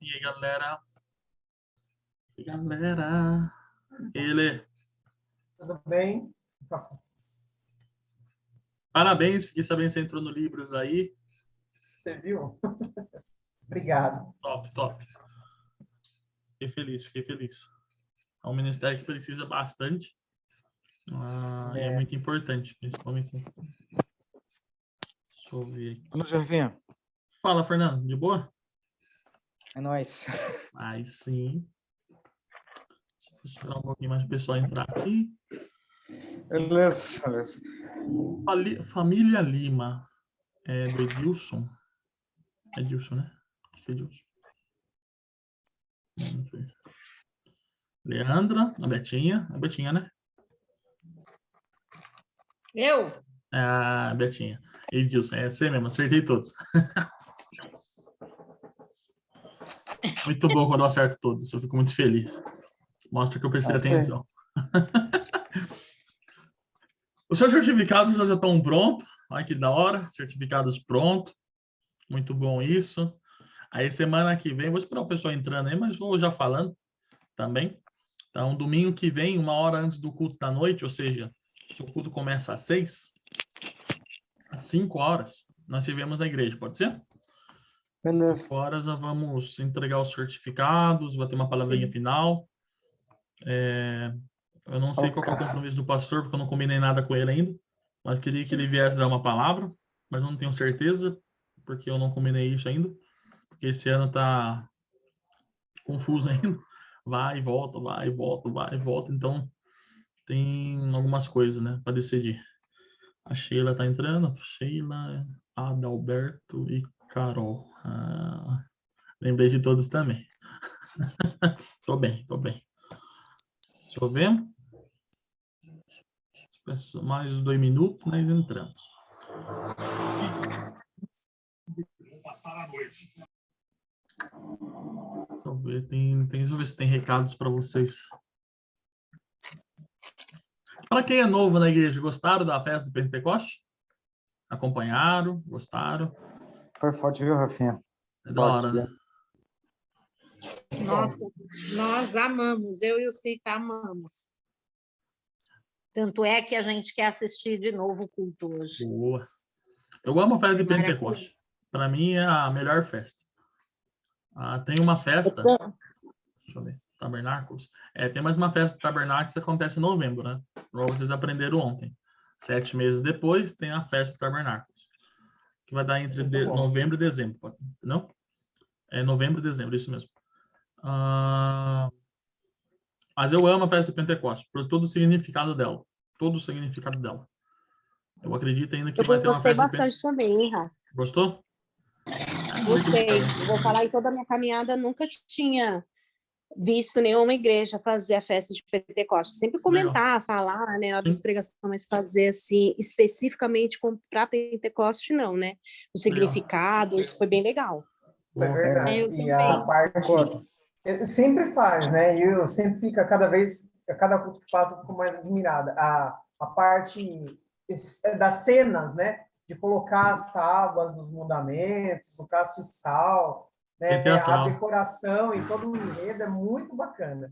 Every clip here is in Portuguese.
E aí, galera? E aí, galera? Ele. Tudo bem? Parabéns, fiquei sabendo que você entrou no Libras aí. Você viu? Obrigado. Top, top. Fiquei feliz, fiquei feliz. É um ministério que precisa bastante. E é muito importante, principalmente. Deixa eu ver aqui. Boa noite, Rafinha. Fala, Fernando, de boa? É nóis. Aí sim. Deixa eu esperar um pouquinho mais o pessoal entrar aqui. Beleza, beleza. Família Lima. É do Edilson. Edilson, né? Acho que é Edilson. Vamos ver. Leandra, a Betinha. A Betinha, né? Eu? A Betinha. Edilson, é você mesmo, acertei todos. Muito bom quando eu acerto todos, eu fico muito feliz. Mostra que eu prestei atenção. Os seus certificados já estão prontos. Olha que da hora, certificados prontos. Muito bom isso. Aí semana que vem, vou esperar o pessoal entrando aí, mas vou já falando também. Então, domingo que vem, 1 hora antes do culto da noite, ou seja, se o culto começa às 6, às 5 horas, nós estivemos na igreja, pode ser? Beleza. 5 horas nós vamos entregar os certificados, vai ter uma palavrinha final. Eu não sei qual que é o compromisso do pastor, porque eu não combinei nada com ele ainda, mas queria que ele viesse dar uma palavra, mas não tenho certeza, porque eu não combinei isso ainda, porque esse ano tá confuso ainda. Vai e volta, vai e volta, vai e volta, então tem algumas coisas, né, para decidir. A Sheila tá entrando, Sheila, Adalberto e Carol. Lembrei de todos também. Tô bem, tô bem. Deixa eu ver. Mais 2 minutos, nós entramos. Vou passar a noite. Deixa eu ver, deixa eu ver se tem recados para vocês. Para quem é novo na igreja, gostaram da festa do Pentecoste? Acompanharam? Gostaram? Foi forte, viu, Rafinha? É da hora, né? Nossa, nós amamos, eu e o Cica amamos. Tanto é que a gente quer assistir de novo o culto hoje. Boa. Eu amo a festa de Pentecoste. Para mim é a melhor festa. Tem uma festa. Deixa eu ver. Tabernáculos. Tem mais uma festa do Tabernáculos que acontece em novembro, né? Igual vocês aprenderam ontem. 7 meses depois tem a festa do Tabernáculos. Que vai dar entre novembro e dezembro. Não? É novembro e dezembro, isso mesmo. Mas eu amo a festa de Pentecostes, por todo o significado dela. Todo o significado dela. Eu acredito ainda que vai ter uma festa. Eu gostei bastante também, hein, Rafa? Gostou? Gostei. Eu vou falar, em toda a minha caminhada, nunca tinha visto nenhuma igreja fazer a festa de Pentecostes. Sempre comentar, falar, né, na hora das pregações, mas fazer assim, especificamente para Pentecoste, não, né? O significado, isso foi bem legal. Foi verdade. Eu e a parte sempre faz, né? E eu sempre fico, cada culto que passa, eu fico mais admirada. A parte das cenas, né? De colocar as tábuas dos mandamentos, o castiçal, né? A decoração e todo o enredo é muito bacana.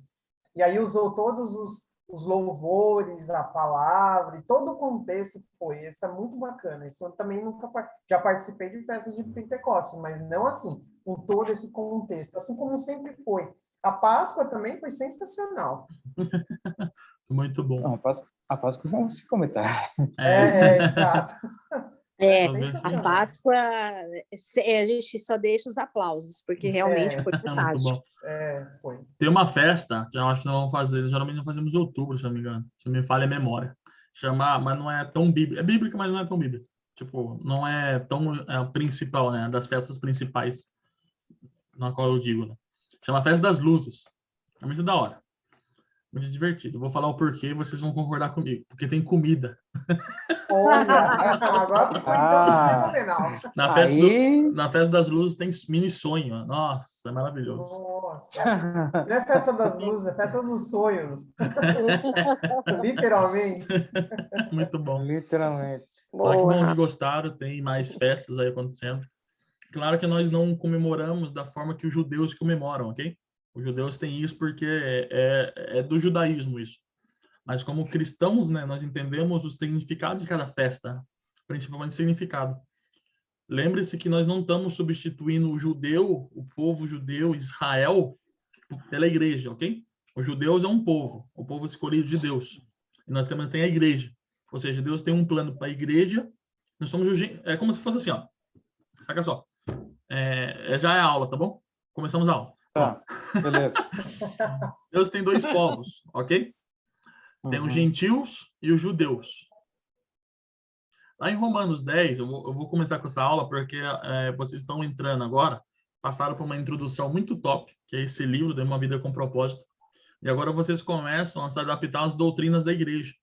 E aí usou todos os louvores, a palavra, e todo o contexto foi. Isso é muito bacana. Isso eu também nunca... Já participei de festas de Pentecostes, mas não assim, com todo esse contexto. Assim como sempre foi. A Páscoa também foi sensacional. Muito bom. Não, a Páscoa são os comentários. Exato. A Páscoa, a gente só deixa os aplausos, porque realmente foi fantástico. Foi. Tem uma festa, que eu acho que nós vamos fazer, geralmente nós fazemos em outubro, se não me engano, se não me falha a memória. Mas não é tão bíblica. É bíblica, mas não é tão bíblica. Tipo, não é tão principal, né? Das festas principais, na qual eu digo, né? Chama Festa das Luzes. É muito da hora. Muito divertido. Vou falar o porquê e vocês vão concordar comigo. Porque tem comida. Olha, agora ficou fenomenal. Na Festa das Luzes tem mini sonho. Nossa, é maravilhoso. Nossa. Não é Festa das Luzes, é Festa dos Sonhos. Literalmente. Muito bom. Literalmente. Olha que bom que gostaram. Tem mais festas aí acontecendo. Claro que nós não comemoramos da forma que os judeus comemoram, ok? Os judeus têm isso porque é do judaísmo isso. Mas como cristãos, né, nós entendemos o significado de cada festa, principalmente o significado. Lembre-se que nós não estamos substituindo o judeu, o povo judeu, Israel, pela igreja, ok? Os judeus é um povo, o povo escolhido de Deus. E nós também tem a igreja. Ou seja, Deus tem um plano para a igreja. Nós somos é como se fosse assim, ó. Saca só. Já é a aula, tá bom? Começamos a aula. Tá, beleza. Deus tem dois povos, ok? Tem os gentios e os judeus. Lá em Romanos 10, eu vou começar com essa aula porque vocês estão entrando agora, passaram por uma introdução muito top, que é esse livro, de Uma Vida com Propósito. E agora vocês começam a se adaptar às doutrinas da igreja.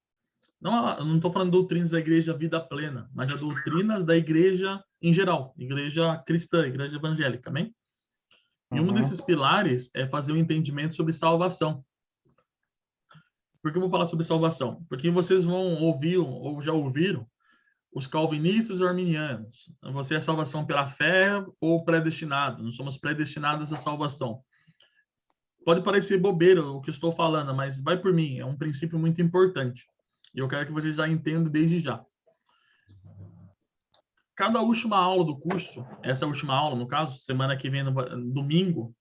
Não, eu não estou falando doutrinas da igreja vida plena, mas as doutrinas da igreja em geral, igreja cristã, igreja evangélica, amém? E um desses pilares é fazer um entendimento sobre salvação. Por que eu vou falar sobre salvação? Porque vocês vão ouvir, ou já ouviram, os calvinistas e arminianos. Você é salvação pela fé ou predestinado? Nós somos predestinados à salvação. Pode parecer bobeira o que eu estou falando, mas vai por mim, é um princípio muito importante. E eu quero que vocês já entendam desde já. Cada última aula do curso, essa última aula, no caso, semana que vem, no domingo,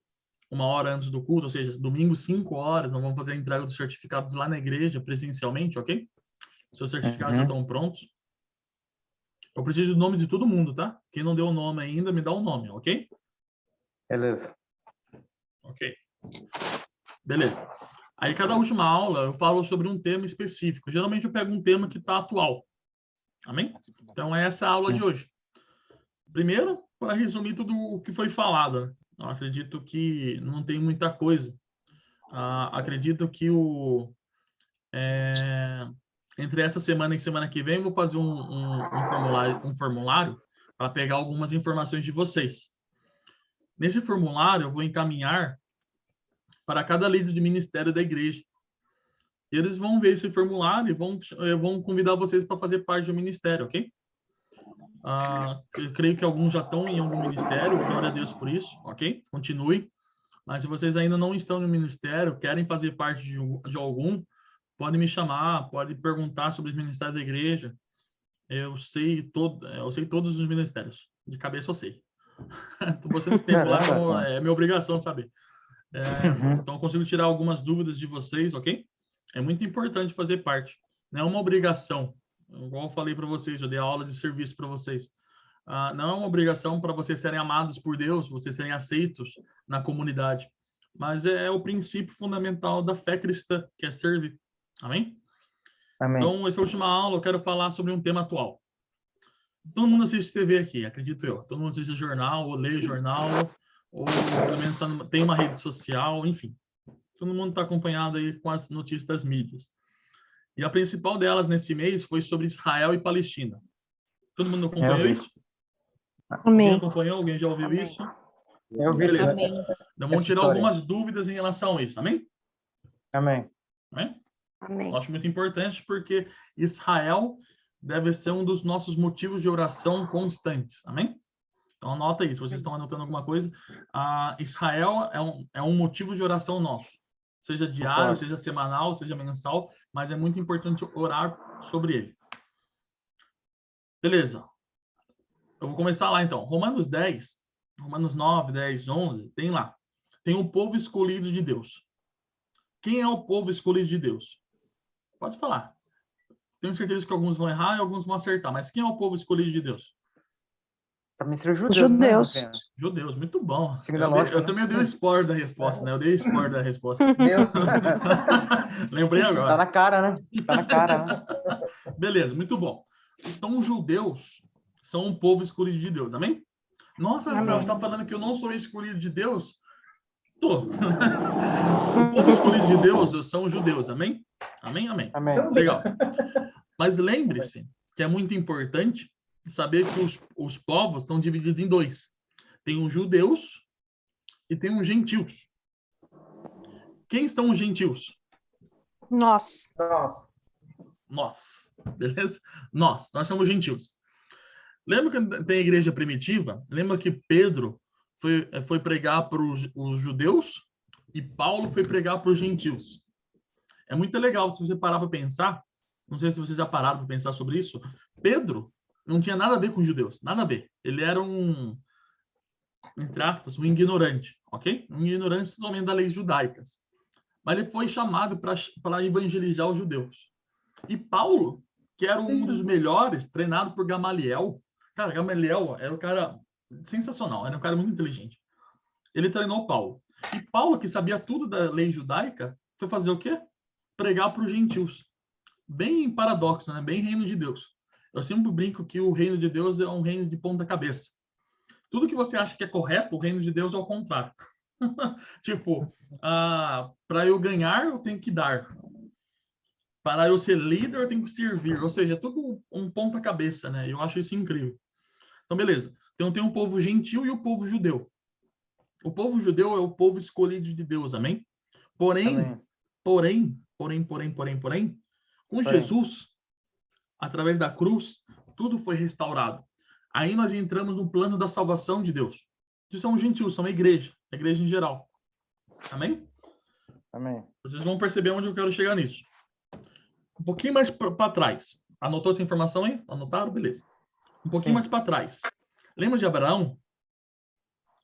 1 hora antes do culto, ou seja, domingo, 5 horas, nós vamos fazer a entrega dos certificados lá na igreja, presencialmente, ok? Seus certificados já estão prontos. Eu preciso do nome de todo mundo, tá? Quem não deu o nome ainda, me dá o nome, ok? Beleza. Ok. Beleza. Aí, cada última aula, eu falo sobre um tema específico. Geralmente, eu pego um tema que está atual. Amém? Então, é essa a aula de hoje. Primeiro, para resumir tudo o que foi falado. Né? Eu acredito que não tem muita coisa. Acredito que entre essa semana e semana que vem, eu vou fazer um formulário para pegar algumas informações de vocês. Nesse formulário, eu vou encaminhar para cada líder de ministério da igreja. E eles vão ver esse formulário e vão convidar vocês para fazer parte do ministério, ok? Eu creio que alguns já estão em algum ministério, glória a Deus por isso, ok? Continue. Mas se vocês ainda não estão no ministério, querem fazer parte de algum, podem me chamar, podem perguntar sobre os ministérios da igreja. Eu sei todos os ministérios. De cabeça eu sei. Estou bastante tempo lá, então é minha obrigação saber. Então, eu consigo tirar algumas dúvidas de vocês, ok? É muito importante fazer parte. Não é uma obrigação. Igual eu falei para vocês, eu dei aula de serviço para vocês. Não é uma obrigação para vocês serem amados por Deus, vocês serem aceitos na comunidade. Mas é o princípio fundamental da fé cristã, que é servir. Amém? Amém. Então, essa última aula, eu quero falar sobre um tema atual. Todo mundo assiste TV aqui, acredito eu. Todo mundo assiste jornal, ou lê jornal, ou pelo menos tem uma rede social, enfim. Todo mundo está acompanhado aí com as notícias das mídias. E a principal delas nesse mês foi sobre Israel e Palestina. Todo mundo acompanhou isso? Alguém acompanhou? Alguém já ouviu isso? Eu vi Beleza. Então, vamos tirar algumas dúvidas em relação a isso, amém? Amém. Amém? Amém. Eu acho muito importante porque Israel deve ser um dos nossos motivos de oração constantes, amém? Então anota isso, vocês estão anotando alguma coisa. Israel é um motivo de oração nosso, seja diário, seja semanal, seja mensal, mas é muito importante orar sobre ele. Beleza. Eu vou começar lá então. Romanos 10, Romanos 9, 10, 11, tem lá. Tem o povo escolhido de Deus. Quem é o povo escolhido de Deus? Pode falar. Tenho certeza que alguns vão errar e alguns vão acertar, mas quem é o povo escolhido de Deus? Para mim ser judeus. Judeus. Né? Judeus, muito bom. Lógica, eu também dei o spoiler da resposta, né? Eu dei o spoiler da resposta. Deus, Lembrei agora. Tá na cara, né? Tá na cara, né? Beleza, muito bom. Então, os judeus são um povo escolhido de Deus, amém? Nossa, Rafael, você está falando que eu não sou escolhido de Deus? Tô. O povo escolhido de Deus são os judeus, amém? Amém, amém. Amém. Legal. Mas lembre-se que é muito importante saber que os povos são divididos em dois. Tem os judeus e tem os gentios. Quem são os gentios? Nós. nossa. Nós. Beleza? Nós somos gentios. Lembra que tem a igreja primitiva? Lembra que Pedro foi pregar para os judeus e Paulo foi pregar para os gentios. É muito legal se você parar para pensar. Não sei se vocês já pararam para pensar sobre isso. Pedro não tinha nada a ver com os judeus, nada a ver. Ele era entre aspas, um ignorante, ok? Um ignorante totalmente das leis judaicas. Mas ele foi chamado para evangelizar os judeus. E Paulo, que era um dos melhores, treinado por Gamaliel. Cara, Gamaliel era um cara sensacional, era um cara muito inteligente. Ele treinou Paulo. E Paulo, que sabia tudo da lei judaica, foi fazer o quê? Pregar para os gentios. Bem paradoxo, né? Bem reino de Deus. Eu sempre brinco que o reino de Deus é um reino de ponta cabeça. Tudo que você acha que é correto, o reino de Deus é ao contrário. Tipo, para eu ganhar, eu tenho que dar. Para eu ser líder, eu tenho que servir. Ou seja, é tudo um ponta cabeça, né? Eu acho isso incrível. Então, beleza. Então, tem o povo gentil e o povo judeu. O povo judeu é o povo escolhido de Deus, amém? Porém, com Jesus, através da cruz, tudo foi restaurado. Aí nós entramos no plano da salvação de Deus. Que são gentios, são a igreja em geral. Amém? Amém. Vocês vão perceber onde eu quero chegar nisso. Um pouquinho mais para trás. Anotou essa informação aí? Anotaram? Beleza. Um pouquinho mais para trás. Lembra de Abraão?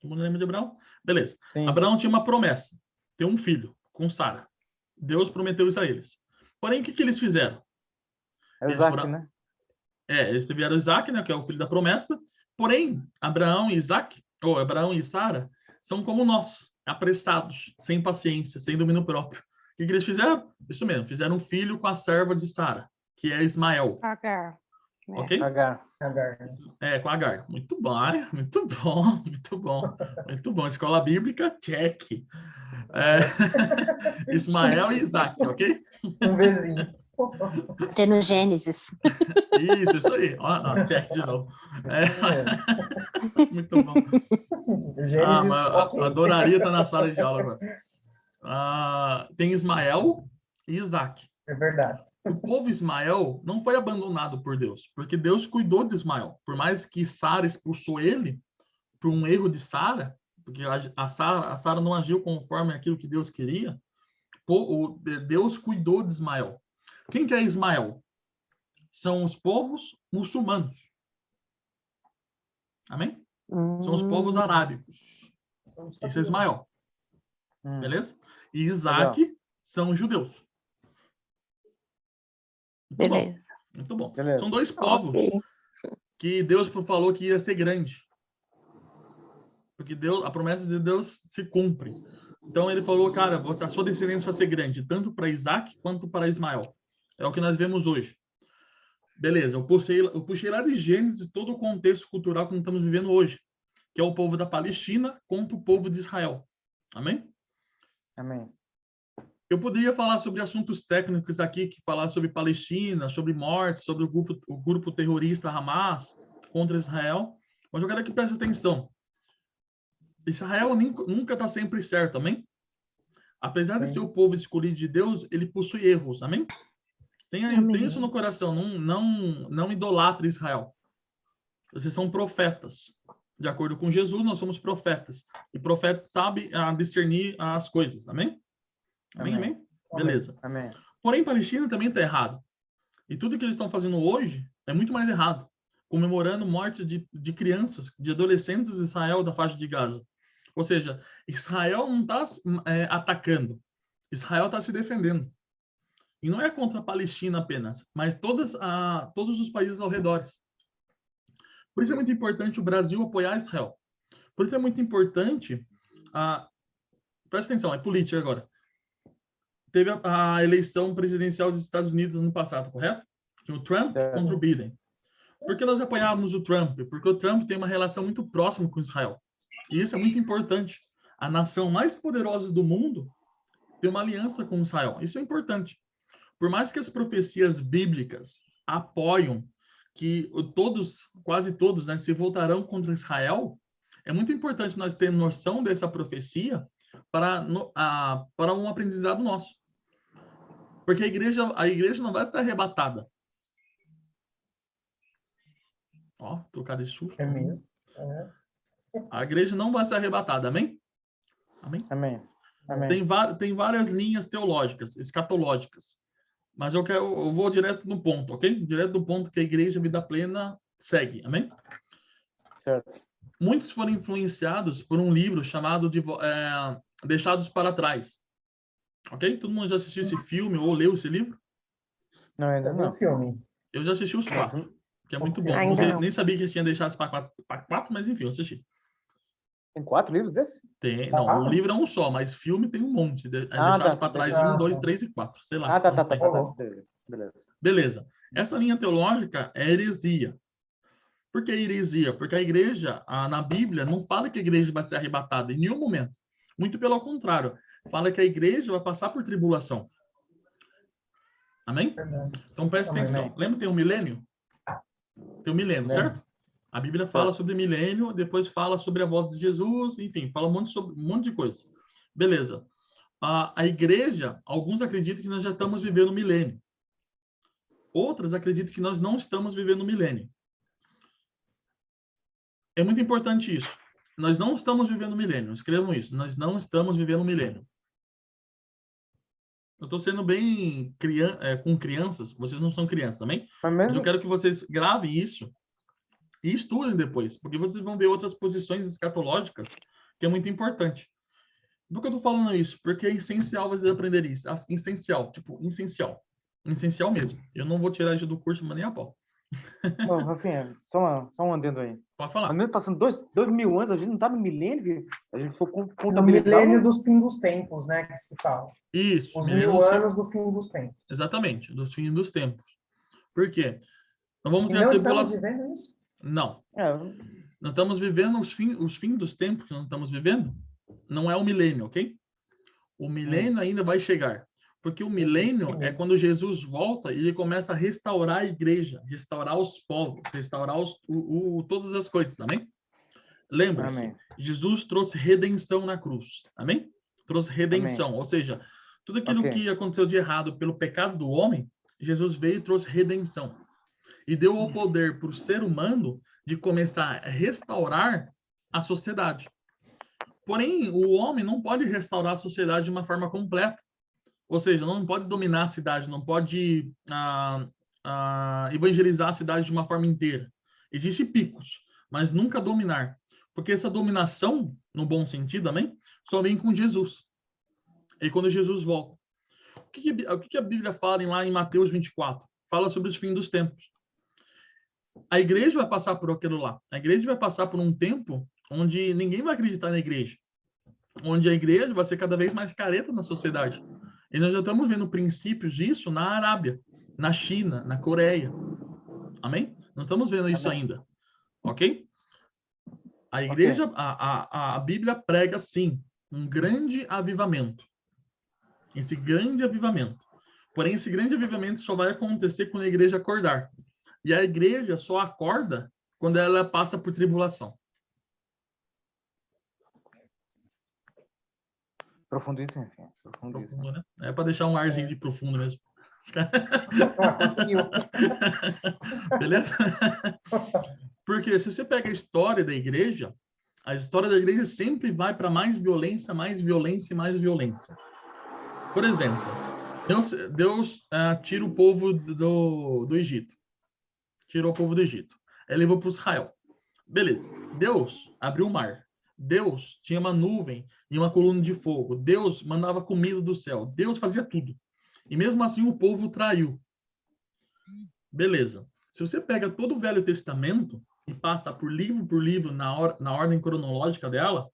Todo mundo lembra de Abraão? Beleza. Sim. Abraão tinha uma promessa. Ter um filho com Sara. Deus prometeu isso a eles. Porém, o que eles fizeram? É Isaac, né? Eles tiveram Isaac, né, que é o filho da promessa. Porém, Abraão e Sara, são como nós, apressados, sem paciência, sem domínio próprio. O que eles fizeram? Isso mesmo, fizeram um filho com a serva de Sara, que é Ismael. Agar. Ok? Agar. Com Agar. Muito bom, muito bom, muito bom. Muito bom. Escola bíblica, check. Ismael e Isaac, ok? Um vizinho. Até no Gênesis. Isso aí. Check de novo. Muito bom. Gênesis, mas adoraria estar na sala de aula agora. Tem Ismael e Isaac. É verdade. O povo Ismael não foi abandonado por Deus, porque Deus cuidou de Ismael. Por mais que Sara expulsou ele por um erro de Sara, porque a Sara não agiu conforme aquilo que Deus queria, Deus cuidou de Ismael. Quem que é Ismael? São os povos muçulmanos. Amém? São os povos arábicos. Esse é Ismael. Beleza? E Isaac são os judeus. Beleza. Muito bom. Beleza. São dois povos que Deus falou que ia ser grande. Porque a promessa de Deus se cumpre. Então ele falou, cara, a sua descendência vai ser grande, tanto para Isaac quanto para Ismael. É o que nós vemos hoje. Beleza, eu puxei lá de Gênesis todo o contexto cultural que nós estamos vivendo hoje, que é o povo da Palestina contra o povo de Israel. Amém? Amém. Eu poderia falar sobre assuntos técnicos aqui, que falar sobre Palestina, sobre mortes, sobre o grupo terrorista Hamas contra Israel, mas eu quero que preste atenção. Israel nunca está sempre certo, amém? Apesar de ser o povo escolhido de Deus, ele possui erros, amém? Tem isso no coração, não idolatre Israel. Vocês são profetas. De acordo com Jesus, nós somos profetas. E profeta sabe discernir as coisas, amém? Amém? Beleza. Amém. Porém, Palestina também está errado. E tudo que eles estão fazendo hoje é muito mais errado. Comemorando mortes de crianças, de adolescentes de Israel da faixa de Gaza. Ou seja, Israel não está atacando. Israel está se defendendo. E não é contra a Palestina apenas, mas todos os países ao redor. Por isso é muito importante o Brasil apoiar Israel. Por isso é muito importante... presta atenção, é política agora. Teve a eleição presidencial dos Estados Unidos no passado, correto? Tinha o Trump contra o Biden. Por que nós apoiávamos o Trump? Porque o Trump tem uma relação muito próxima com Israel. E isso é muito importante. A nação mais poderosa do mundo tem uma aliança com Israel. Isso é importante. Por mais que as profecias bíblicas apoiam que quase todos, né, se voltarão contra Israel, é muito importante nós termos noção dessa profecia para um aprendizado nosso. Porque a igreja não vai estar arrebatada. Ó, tô cara de susto. É mesmo. É. A igreja não vai ser arrebatada, amém? Amém? Amém. Amém. Tem várias linhas teológicas, escatológicas. Mas eu vou direto no ponto, ok? Direto do ponto que a igreja vida plena segue, amém? Certo. Muitos foram influenciados por um livro chamado Deixados para Trás. Ok? Todo mundo já assistiu esse filme ou leu esse livro? Não, ainda Eu vi o não. filme. Eu já assisti os 4, que é muito bom. Ainda Não sei- não. nem sabia que tinha Deixados para 4, mas enfim, eu assisti. Tem 4 livros desse? Não, Ah. o livro é um só, mas filme tem um monte. Ah, Deixados tá. para Trás, Ah, 1, 2, tá. 3 e 4. Sei lá. Ah, tá. quantos tem. Beleza. Beleza. Essa linha teológica é heresia. Por que heresia? Porque a igreja, na Bíblia, não fala que a igreja vai ser arrebatada em nenhum momento. Muito pelo contrário. Fala que a igreja vai passar por tribulação. Amém? Verdade. Então presta Amém. atenção. Lembra que tem um milênio? Tem um milênio, Lembro. certo? A Bíblia fala sobre milênio, depois fala sobre a volta de Jesus, enfim, fala um monte de coisa. Beleza. A igreja, alguns acreditam que nós já estamos vivendo o milênio. Outros acreditam que nós não estamos vivendo o milênio. É muito importante isso. Nós não estamos vivendo o milênio. Escrevam isso. Nós não estamos vivendo o milênio. Eu estou sendo bem com crianças. Vocês não são crianças também? Mas Mas mesmo... eu quero que vocês gravem isso e estudem depois, porque vocês vão ver outras posições escatológicas que é muito importante. Por que eu estou falando isso? Porque é essencial vocês aprenderem isso. Essencial, tipo, essencial. Essencial mesmo. Eu não vou tirar isso do curso, mas nem a pau. Não, Rafinha, só um adendo aí. Pode falar. Mas mesmo passando 2.000 anos, a gente não tá no milênio, a gente for No contabilizar... milênio dos fim dos tempos, né, que se fala. Isso. Os milênio 1000 do anos do fim dos tempos. Exatamente, dos fins dos tempos. Por quê? Não vamos E ter a não estamos tribulação. vivendo isso? Não. É, Não estamos vivendo os fins dos tempos que não estamos vivendo. Não é o milênio, ok? O milênio ainda vai chegar. Porque o milênio é quando Jesus volta e ele começa a restaurar a igreja, restaurar os povos, restaurar todas as coisas, amém? Lembre-se, Amém. Jesus trouxe redenção na cruz, amém? Trouxe redenção, ou seja, tudo aquilo Ok. que aconteceu de errado pelo pecado do homem, Jesus veio e trouxe redenção. E deu o poder para o ser humano de começar a restaurar a sociedade. Porém, o homem não pode restaurar a sociedade de uma forma completa. Ou seja, não pode dominar a cidade, não pode evangelizar a cidade de uma forma inteira. Existem picos, mas nunca dominar. Porque essa dominação, no bom sentido, amém? Só vem com Jesus. E quando Jesus volta. O que a Bíblia fala lá em Mateus 24? Fala sobre os fins dos tempos. A igreja vai passar por aquilo lá. A igreja vai passar por um tempo onde ninguém vai acreditar na igreja. Onde a igreja vai ser cada vez mais careta na sociedade. E nós já estamos vendo princípios disso na Arábia, na China, na Coreia. Amém? Nós estamos vendo isso ainda. Ok? A igreja, a Bíblia prega, sim, um grande avivamento. Esse grande avivamento. Porém, esse grande avivamento só vai acontecer quando a igreja acordar. E a igreja só acorda quando ela passa por tribulação. Profundíssimo, enfim. Profundíssimo. Profundo, né? É para deixar um arzinho de profundo mesmo. Conseguiu. Beleza? Porque se você pega a história da igreja sempre vai para mais violência e mais violência. Por exemplo, Deus tira o povo do Egito. Tirou o povo do Egito. Aí levou para Israel. Beleza. Deus abriu o mar. Deus tinha uma nuvem e uma coluna de fogo. Deus mandava comida do céu. Deus fazia tudo. E mesmo assim o povo traiu. Beleza. Se você pega todo o Velho Testamento e passa por livro na ordem cronológica dela,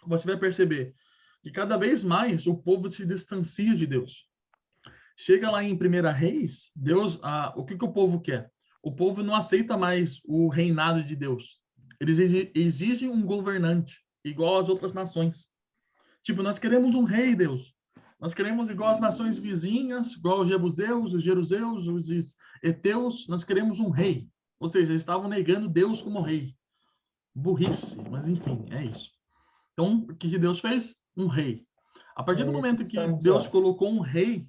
você vai perceber que cada vez mais o povo se distancia de Deus. Chega lá em 1 Reis, Deus, o que o povo quer? O povo não aceita mais o reinado de Deus. Eles exigem um governante, igual às outras nações. Tipo, nós queremos um rei, Deus. Nós queremos igual às nações vizinhas, igual os jebuseus, os jeruseus, os heteus. Nós queremos um rei. Ou seja, eles estavam negando Deus como rei. Burrice, mas enfim, é isso. Então, o que Deus fez? Um rei. A partir do momento que Deus colocou um rei,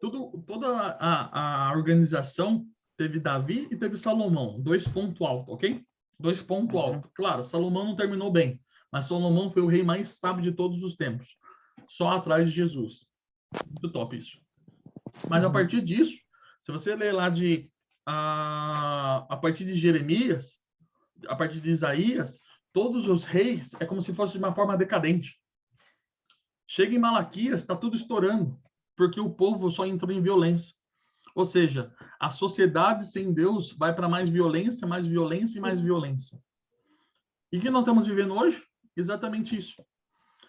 toda a organização teve Davi e teve Salomão. 2 pontos altos, ok? 2 pontos altos. Claro, Salomão não terminou bem, mas Salomão foi o rei mais sábio de todos os tempos. Só atrás de Jesus. Muito top isso. Mas a partir disso, se você ler lá a partir de Jeremias, a partir de Isaías, todos os reis é como se fosse de uma forma decadente. Chega em Malaquias, está tudo estourando, porque o povo só entrou em violência. Ou seja, a sociedade sem Deus vai para mais violência, mais violência e mais violência. E o que nós estamos vivendo hoje? Exatamente isso.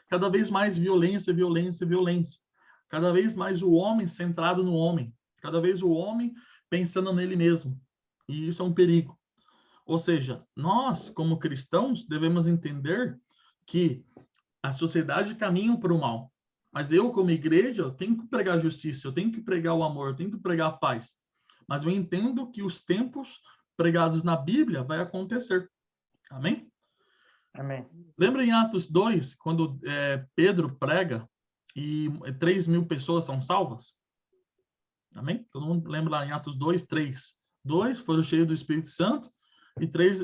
Cada vez mais violência, violência, violência. Cada vez mais o homem centrado no homem. Cada vez o homem pensando nele mesmo. E isso é um perigo. Ou seja, nós, como cristãos, devemos entender que a sociedade caminha para o mal. Mas eu, como igreja, eu tenho que pregar a justiça, eu tenho que pregar o amor, eu tenho que pregar a paz. Mas eu entendo que os tempos pregados na Bíblia vai acontecer. Amém? Amém. Lembra em Atos 2, quando Pedro prega e 3.000 pessoas são salvas? Amém? Todo mundo lembra lá em Atos 2, 3. 2 foram cheios do Espírito Santo e 3,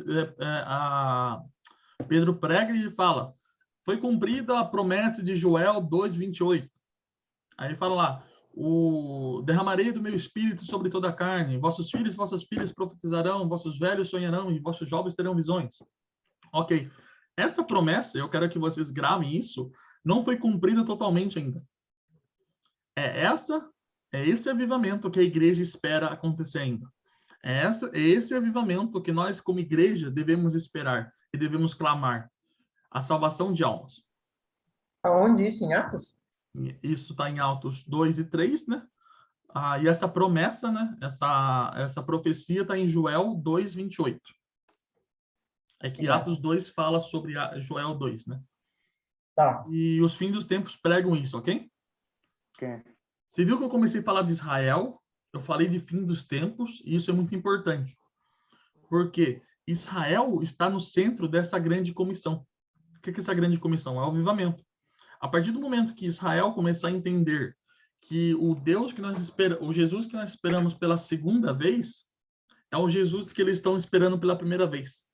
Pedro prega e fala, foi cumprida a promessa de Joel 2:28. Aí fala lá, derramarei do meu espírito sobre toda a carne, vossos filhos e vossas filhas profetizarão, vossos velhos sonharão e vossos jovens terão visões. Ok. Essa promessa, eu quero que vocês gravem isso, não foi cumprida totalmente ainda. É esse avivamento que a igreja espera acontecer ainda. É esse avivamento que nós, como igreja, devemos esperar e devemos clamar. A salvação de almas. Aonde isso, em Atos? Isso está em Atos 2 e 3, né? E essa promessa, né? Essa profecia está em Joel 2:28. É que Atos 2 fala sobre Joel 2, né? Tá. E os fins dos tempos pregam isso, ok? Ok. Você viu que eu comecei a falar de Israel? Eu falei de fim dos tempos, e isso é muito importante. Porque Israel está no centro dessa grande comissão. O que é essa grande comissão? É o avivamento. A partir do momento que Israel começar a entender que o Deus que nós esperamos, o Jesus que nós esperamos pela segunda vez, é o Jesus que eles estão esperando pela primeira vez.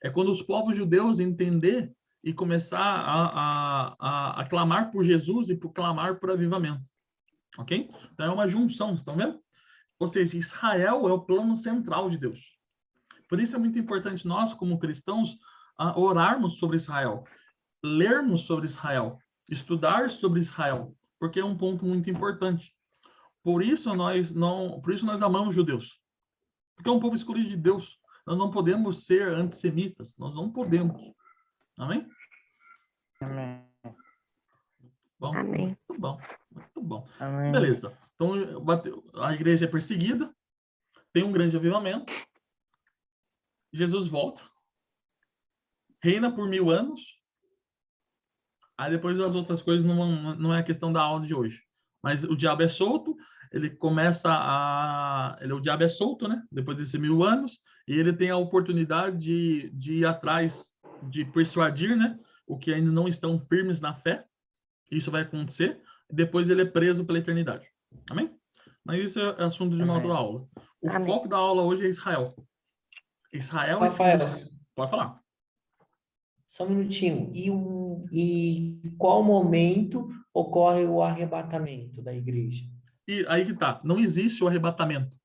É quando os povos judeus entender e começar a clamar por Jesus e por clamar por avivamento. Ok? Então é uma junção, vocês estão vendo? Ou seja, Israel é o plano central de Deus. Por isso é muito importante nós, como cristãos, orarmos sobre Israel, lermos sobre Israel, estudar sobre Israel, porque é um ponto muito importante. Por isso nós amamos judeus, porque é um povo escolhido de Deus. Nós não podemos ser antissemitas, nós não podemos. Amém? Amém. Bom, Amém. muito bom, muito bom. Amém. Beleza. Então a igreja é perseguida, tem um grande avivamento, Jesus volta, reina por 1000 anos. Aí depois as outras coisas não é a questão da aula de hoje. Mas o diabo é solto, ele começa o diabo é solto, né? Depois desses 1000 anos, e ele tem a oportunidade de ir atrás, de persuadir, né? O que ainda não estão firmes na fé. Isso vai acontecer. Depois ele é preso pela eternidade. Amém? Mas isso é assunto de uma outra aula. O Amém. foco da aula hoje é Israel. Israel Rafael, Pode falar. só um minutinho. E qual momento ocorre o arrebatamento da igreja? E aí que tá. Não existe o arrebatamento.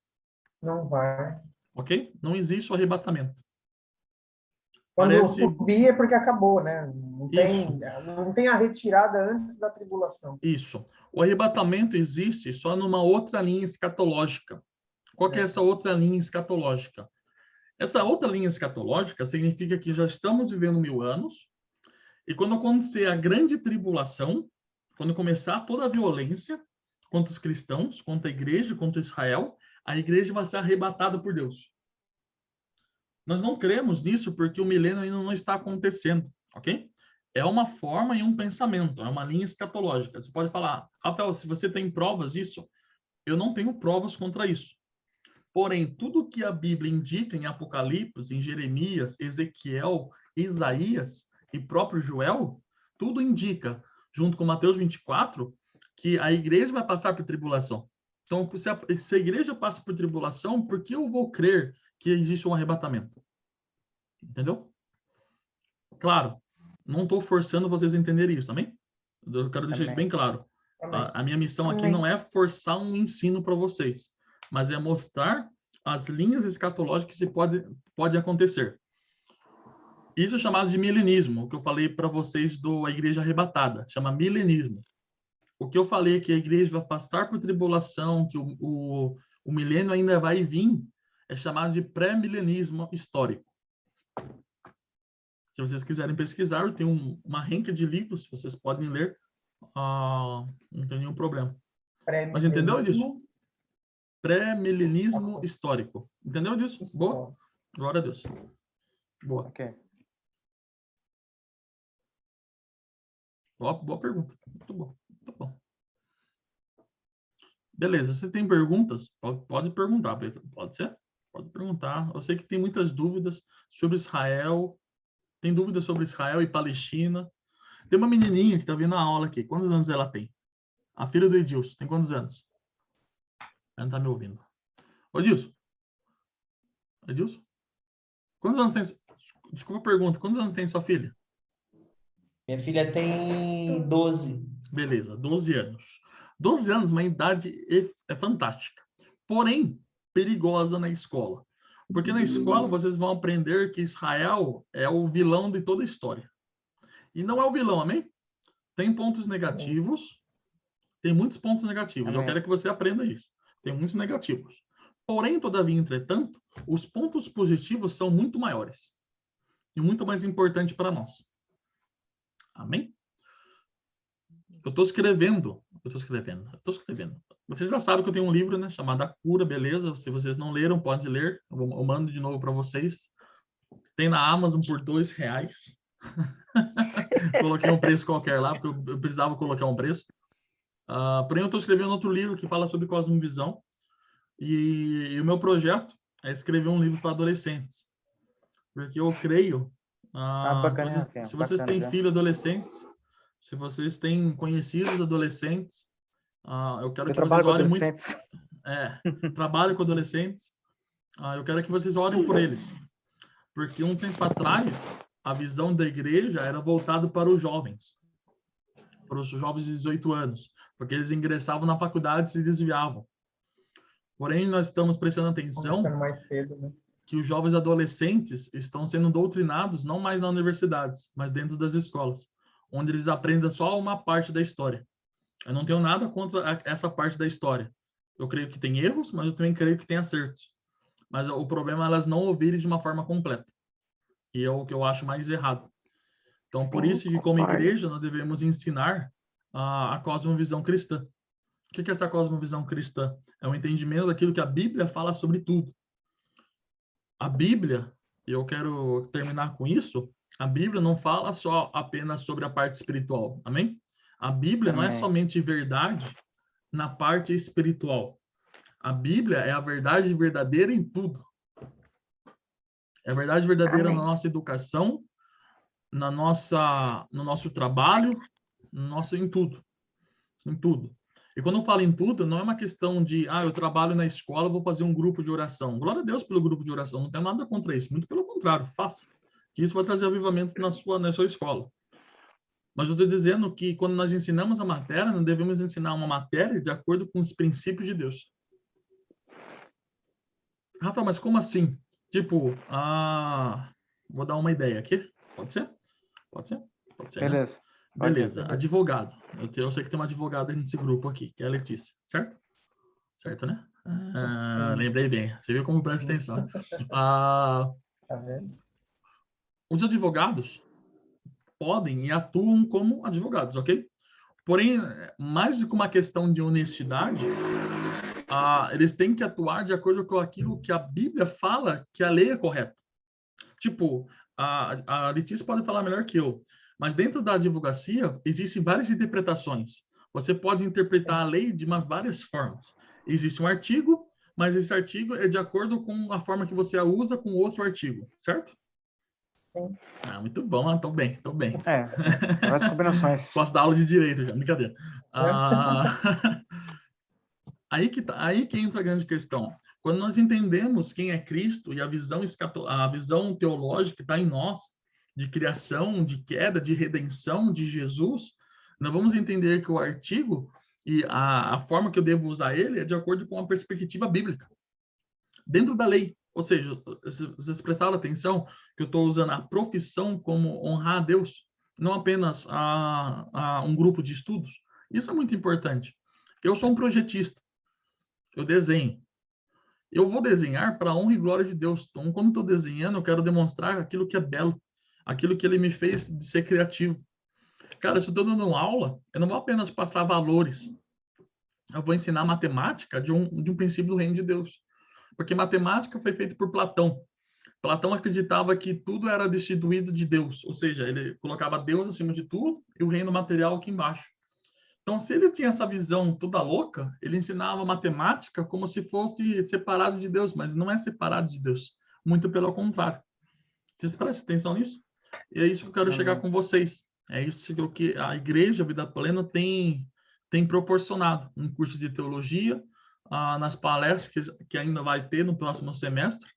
Não vai. Ok? Não existe o arrebatamento. Quando Parece- subir é porque acabou, né? Não tem a retirada antes da tribulação. Isso. O arrebatamento existe só numa outra linha escatológica. Qual que é essa outra linha escatológica? Essa outra linha escatológica significa que já estamos vivendo 1000 anos, e quando acontecer a grande tribulação, quando começar toda a violência contra os cristãos, contra a igreja, contra Israel, a igreja vai ser arrebatada por Deus. Nós não cremos nisso porque o milênio ainda não está acontecendo, ok? É uma forma e um pensamento, é uma linha escatológica. Você pode falar, Rafael, se você tem provas disso, eu não tenho provas contra isso. Porém, tudo que a Bíblia indica em Apocalipse, em Jeremias, Ezequiel, Isaías e próprio Joel, tudo indica, junto com Mateus 24, que a igreja vai passar por tribulação. Então, se a igreja passa por tribulação, por que eu vou crer que existe um arrebatamento? Entendeu? Claro, não estou forçando vocês a entenderem isso, amém? Eu quero deixar isso bem claro. A minha missão aqui não é forçar um ensino para vocês, mas é mostrar as linhas escatológicas que pode acontecer. Isso é chamado de milenismo, o que eu falei para vocês da igreja arrebatada, chama milenismo. O que eu falei que a igreja vai passar por tribulação, que o milênio ainda vai vir, é chamado de pré-milenismo histórico. Se vocês quiserem pesquisar, eu tenho uma renca de livros, vocês podem ler, não tem nenhum problema. Mas entendeu disso? Pré-milenismo histórico. Entendeu disso? Boa? Glória a Deus. Boa. Ok. Boa pergunta. Muito bom. Muito bom. Beleza, você tem perguntas? Pode perguntar, Pedro. Pode ser? Pode perguntar. Eu sei que tem muitas dúvidas sobre Israel. Tem dúvidas sobre Israel e Palestina. Tem uma menininha que está vindo a aula aqui. Quantos anos ela tem? A filha do Edilson. Tem quantos anos? Ela não está me ouvindo. Ô, Edilson. Edilson? Quantos anos tem... Desculpa a pergunta. Quantos anos tem sua filha? Minha filha tem 12. Beleza, 12 anos. 12 anos, uma idade é fantástica. Porém, perigosa na escola. Porque na escola vocês vão aprender que Israel é o vilão de toda a história. E não é o vilão, amém? Tem pontos negativos. Tem muitos pontos negativos. Amém. Eu quero que você aprenda isso. Tem muitos negativos. Porém, todavia, entretanto, os pontos positivos são muito maiores. E muito mais importante para nós. Amém? Eu estou escrevendo. Vocês já sabem que eu tenho um livro, né, chamado A Cura, beleza? Se vocês não leram, pode ler. Eu mando de novo para vocês. Tem na Amazon por R$2. Coloquei um preço qualquer lá, porque eu precisava colocar um preço. Porém, eu estou escrevendo outro livro que fala sobre cosmovisão. E o meu projeto é escrever um livro para adolescentes. Porque eu creio... se vocês têm filhos adolescentes, se vocês têm conhecidos adolescentes, eu quero que vocês orem muito. Trabalho com adolescentes. Eu quero que vocês orem por eles. Porque um tempo atrás, a visão da igreja era voltada para os jovens de 18 anos, porque eles ingressavam na faculdade e se desviavam. Porém, nós estamos prestando atenção mais cedo, né? Que os jovens adolescentes estão sendo doutrinados não mais nas universidades, mas dentro das escolas, onde eles aprendem só uma parte da história. Eu não tenho nada contra essa parte da história. Eu creio que tem erros, mas eu também creio que tem acertos. Mas o problema é elas não ouvirem de uma forma completa. E é o que eu acho mais errado. Então, por isso que, como igreja, nós devemos ensinar a cosmovisão cristã. O que é essa cosmovisão cristã? É o entendimento daquilo que a Bíblia fala sobre tudo. A Bíblia, e eu quero terminar com isso, a Bíblia não fala só apenas sobre a parte espiritual, amém? A Bíblia não é somente verdade na parte espiritual. A Bíblia é a verdade verdadeira em tudo. É a verdade verdadeira na nossa educação, no nosso trabalho, em tudo. Em tudo. E quando eu falo em tudo, não é uma questão de, eu trabalho na escola, vou fazer um grupo de oração. Glória a Deus pelo grupo de oração, não tenho nada contra isso. Muito pelo contrário, faça. Que isso vai trazer avivamento na sua escola. Mas eu estou dizendo que quando nós ensinamos a matéria, nós devemos ensinar uma matéria de acordo com os princípios de Deus. Rafa, mas como assim? Tipo, vou dar uma ideia aqui. Pode ser? Pode ser? Pode ser, beleza. Né? Beleza, advogado. Eu sei que tem uma advogada nesse grupo aqui, que é a Letícia, certo? Certo, né? Lembrei bem. Você viu como presta atenção. Tá vendo? Os advogados podem e atuam como advogados, ok? Porém, mais do que uma questão de honestidade, eles têm que atuar de acordo com aquilo que a Bíblia fala que a lei é correta. Tipo, a Letícia pode falar melhor que eu, mas dentro da advocacia existem várias interpretações. Você pode interpretar a lei de várias formas. Existe um artigo, mas esse artigo é de acordo com a forma que você a usa com outro artigo, certo? Sim. Muito bom, estou bem. Várias combinações. Posso dar aula de direito já, brincadeira. Aí que entra a grande questão. Quando nós entendemos quem é Cristo e a visão teológica que está em nós, de criação, de queda, de redenção de Jesus, nós vamos entender que o artigo e a forma que eu devo usar ele é de acordo com a perspectiva bíblica, dentro da lei. Ou seja, vocês prestaram atenção que eu estou usando a profissão como honrar a Deus, não apenas a um grupo de estudos. Isso é muito importante. Eu sou um projetista. Eu desenho. Eu vou desenhar para a honra e glória de Deus. Então, quando estou desenhando, eu quero demonstrar aquilo que é belo, aquilo que ele me fez de ser criativo. Cara, se eu estou dando aula, eu não vou apenas passar valores. Eu vou ensinar matemática de um princípio do reino de Deus. Porque matemática foi feita por Platão. Platão acreditava que tudo era destituído de Deus. Ou seja, ele colocava Deus acima de tudo e o reino material aqui embaixo. Então, se ele tinha essa visão toda louca, ele ensinava matemática como se fosse separado de Deus, mas não é separado de Deus. Muito pelo contrário. Vocês prestem atenção nisso? E é isso que eu quero chegar com vocês. É isso que a Igreja Vida Plena tem proporcionado. Um curso de teologia, nas palestras que ainda vai ter no próximo semestre,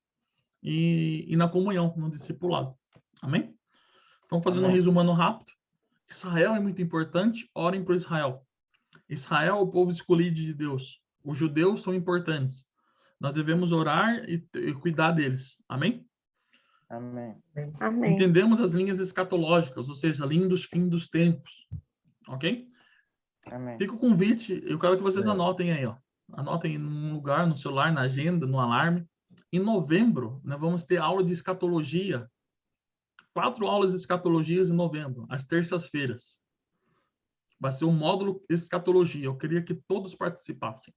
e na comunhão, no discipulado. Amém? Então, fazendo um resumando rápido. Israel é muito importante, orem por Israel. Israel é o povo escolhido de Deus. Os judeus são importantes. Nós devemos orar e cuidar deles. Amém? Amém. Amém. Entendemos as linhas escatológicas, ou seja, a linha dos fins dos tempos. Ok? Amém. Fica o convite, eu quero que vocês anotem aí, ó. Anotem num lugar, no celular, na agenda, no alarme. Em novembro, nós vamos ter aula de escatologia. 4 aulas de escatologias em novembro, às terças-feiras. Vai ser um módulo escatologia. Eu queria que todos participassem.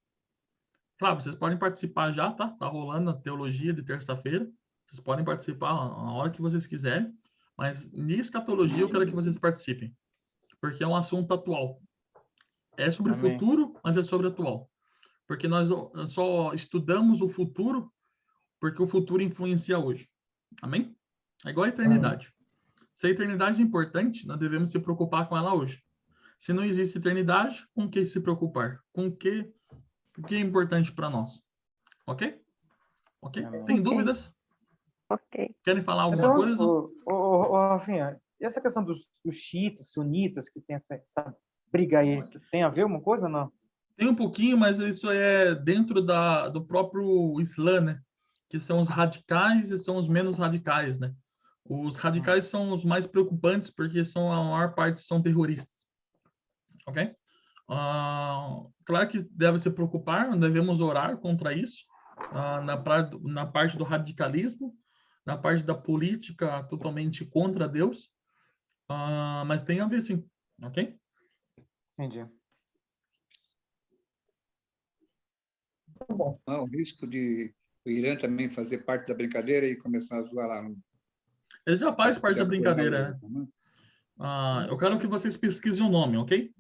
Claro, vocês podem participar já, tá? Tá rolando a teologia de terça-feira. Vocês podem participar a hora que vocês quiserem. Mas em escatologia eu quero que vocês participem. Porque é um assunto atual. É sobre o futuro, mas é sobre o atual. Porque nós só estudamos o futuro porque o futuro influencia hoje. Amém? É igual a eternidade. Se a eternidade é importante, nós devemos se preocupar com ela hoje. Se não existe eternidade, com o que se preocupar? Com o que é importante para nós? Ok? Ok? Tem dúvidas? Ok. Querem falar alguma coisa? Rafinha, e essa questão dos xiitas, sunitas, que tem essa briga aí, tem a ver alguma coisa ou não? Tem um pouquinho, mas isso é dentro do próprio Islã, né? Que são os radicais e são os menos radicais, né? Os radicais são os mais preocupantes porque a maior parte são terroristas. Ok? Claro que deve se preocupar, devemos orar contra isso, na parte do radicalismo, na parte da política totalmente contra Deus, mas tem a ver sim, ok? Entendi. O risco de o Irã também fazer parte da brincadeira e começar a zoar lá. Ele já faz parte da brincadeira, né? Eu quero que vocês pesquisem o nome, ok?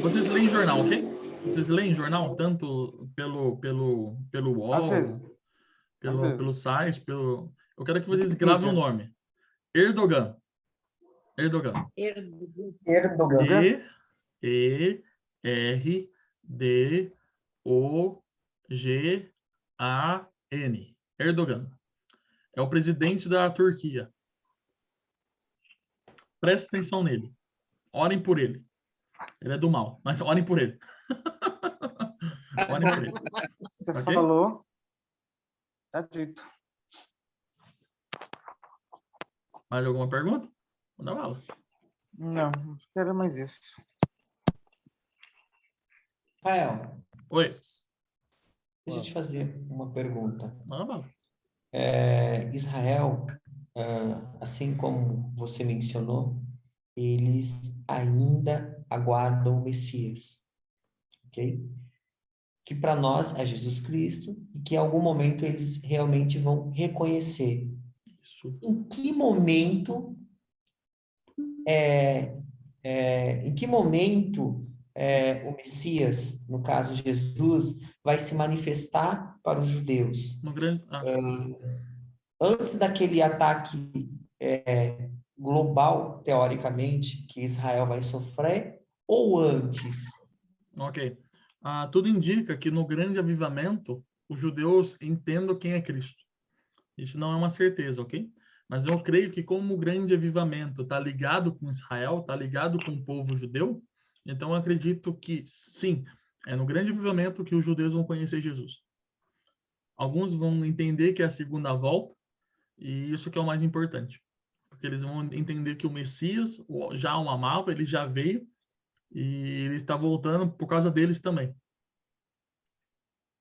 Vocês leem jornal, ok? Vocês leem jornal tanto pelo UOL, Às vezes. pelo site, eu quero que vocês gravem o nome. Erdogan. E-R-D-O-G-A-N. Erdogan. É o presidente da Turquia. Preste atenção nele. Orem por ele. Ele é do mal, mas orem por ele. Orem por ele. Você Ok? falou. Tá dito. Mais alguma pergunta? Manda bala. Não quero mais isso. Rafael, Oi. deixa eu te fazer uma pergunta. Manda bala. Israel, assim como você mencionou, eles ainda aguardam o Messias, ok? Que para nós é Jesus Cristo e que em algum momento eles realmente vão reconhecer. Isso. Em que momento o Messias, no caso Jesus, vai se manifestar para os judeus? No grande... Antes daquele ataque global, teoricamente, que Israel vai sofrer, ou antes? Ok. tudo indica que no grande avivamento, os judeus entendam quem é Cristo. Isso não é uma certeza, ok? Mas eu creio que como o grande avivamento está ligado com Israel, está ligado com o povo judeu, então eu acredito que, sim, é no grande avivamento que os judeus vão conhecer Jesus. Alguns vão entender que é a segunda volta, e isso que é o mais importante. Porque eles vão entender que o Messias já o amava, ele já veio, e ele está voltando por causa deles também.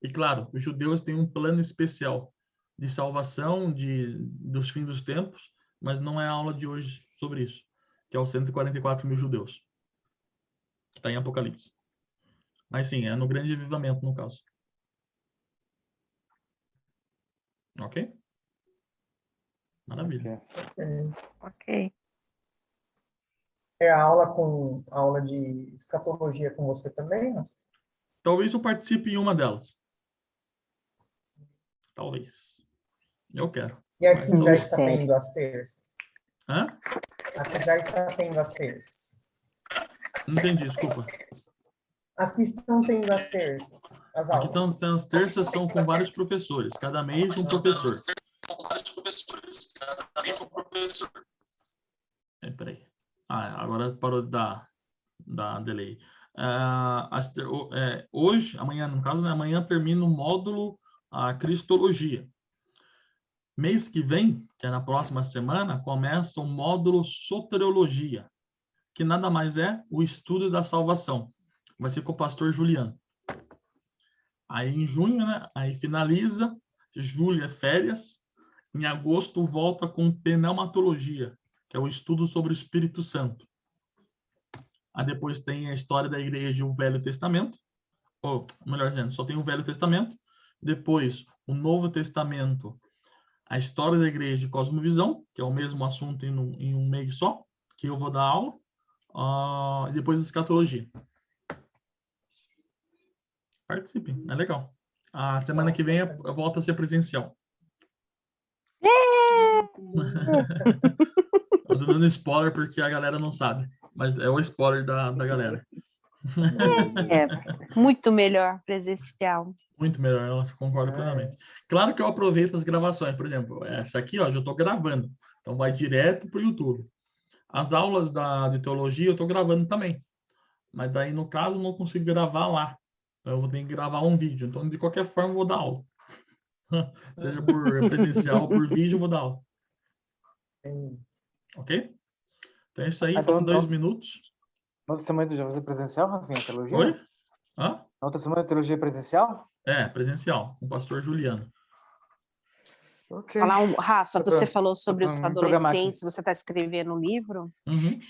E claro, os judeus têm um plano especial de salvação dos fins dos tempos, mas não é a aula de hoje sobre isso, que é os 144 mil judeus, que está em Apocalipse. Mas sim, é no grande avivamento, no caso. Ok? Maravilha. Ok. É a aula de escatologia com você também, né? Talvez eu participe em uma delas. Talvez. Eu quero. E aqui Mas já eu- está tendo as terças. Hã? Aqui já está tendo as terças. Não entendi, desculpa. As que estão tendo as terças, as Aqui aulas. estão as terças, são com vários professores. Cada mês um professor. Peraí. Agora parou de dar delay. Hoje, amanhã, no caso, né, amanhã termina o módulo Cristologia. Mês que vem, que é na próxima semana, começa o módulo Soteriologia, que nada mais é o estudo da salvação. Vai ser com o pastor Juliano. Aí em junho, né? Aí finaliza, julho é férias, em agosto volta com pneumatologia, que é o estudo sobre o Espírito Santo. Aí depois tem a história da igreja e o Velho Testamento, ou melhor dizendo, só tem o Velho Testamento, depois o Novo Testamento, a história da igreja e cosmovisão, que é o mesmo assunto em um mês só, que eu vou dar aula, e depois a escatologia. Participem, é legal. A semana que vem eu volto a ser presencial. Eu tô dando spoiler porque a galera não sabe, mas é o spoiler da galera. É muito melhor presencial. Muito melhor, ela concorda plenamente. Claro que eu aproveito as gravações, por exemplo, essa aqui, ó, já estou gravando, então vai direto para o YouTube. As aulas de teologia eu estou gravando também, mas daí no caso eu não consigo gravar lá, eu vou ter que gravar um vídeo, então de qualquer forma eu vou dar aula. Seja por presencial ou por vídeo, eu vou dar aula. Ok? Então é isso aí, faltam 2 minutos. Na outra semana tu já vai fazer presencial, Rafinha, teologia? Oi? Hã? Na outra semana teologia presencial? É, presencial, com o pastor Juliano. Ok. Rafa, Só você pra- falou sobre pra os me programar aqui. adolescentes, você está escrevendo um livro. Uhum.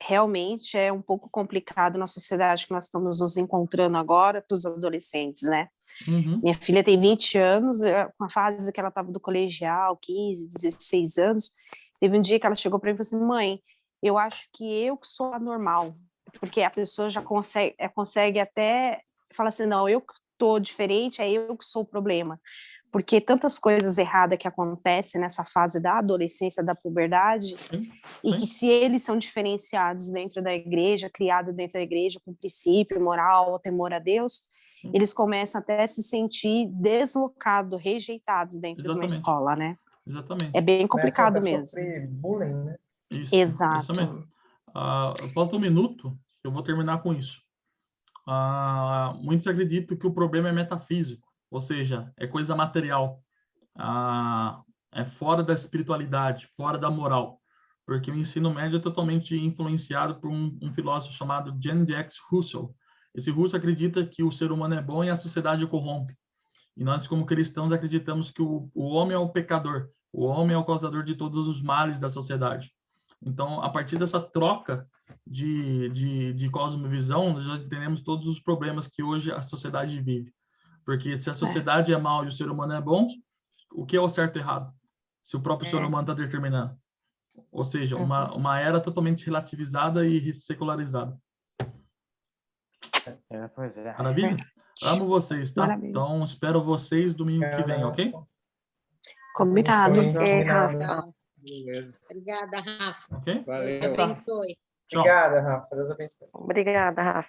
Realmente é um pouco complicado na sociedade que nós estamos nos encontrando agora para os adolescentes, né? Uhum. Minha filha tem 20 anos, com a fase que ela estava do colegial, 15, 16 anos, teve um dia que ela chegou para mim e falou assim, mãe, eu acho que eu que sou anormal, porque a pessoa já consegue até falar assim, não, eu que estou diferente, é eu que sou o problema. Porque tantas coisas erradas que acontecem nessa fase da adolescência, da puberdade, Sim, e sim. que se eles são diferenciados dentro da igreja, criados dentro da igreja, com princípio, moral, temor a Deus, eles começam até a se sentir deslocados, rejeitados dentro de uma Exatamente. escola, né? Exatamente. É bem complicado Começa a mesmo. sofrer bullying, né? Isso Exato. mesmo. Falta um minuto, eu vou terminar com isso. Muitos acreditam que o problema é metafísico, ou seja, é coisa material, é fora da espiritualidade, fora da moral, porque o ensino médio é totalmente influenciado por um filósofo chamado Jean-Jacques Rousseau. Esse Rousseau acredita que o ser humano é bom e a sociedade o corrompe. E nós, como cristãos, acreditamos que o homem é o pecador, o homem é o causador de todos os males da sociedade. Então, a partir dessa troca de cosmovisão, nós já entendemos todos os problemas que hoje a sociedade vive. Porque se a sociedade é mal e o ser humano é bom, o que é o certo e errado? Se o próprio ser humano está determinando. Ou seja, uma era totalmente relativizada e secularizada. Pois é. Maravilha? Amo vocês, tá? Maravilha. Então, espero vocês domingo que vem, ok? Combinado. Legal. Beleza. Obrigada, Rafa. Ok? Deus Valeu. abençoe. Tchau. Obrigada, Rafa. Deus abençoe. Obrigada, Rafa.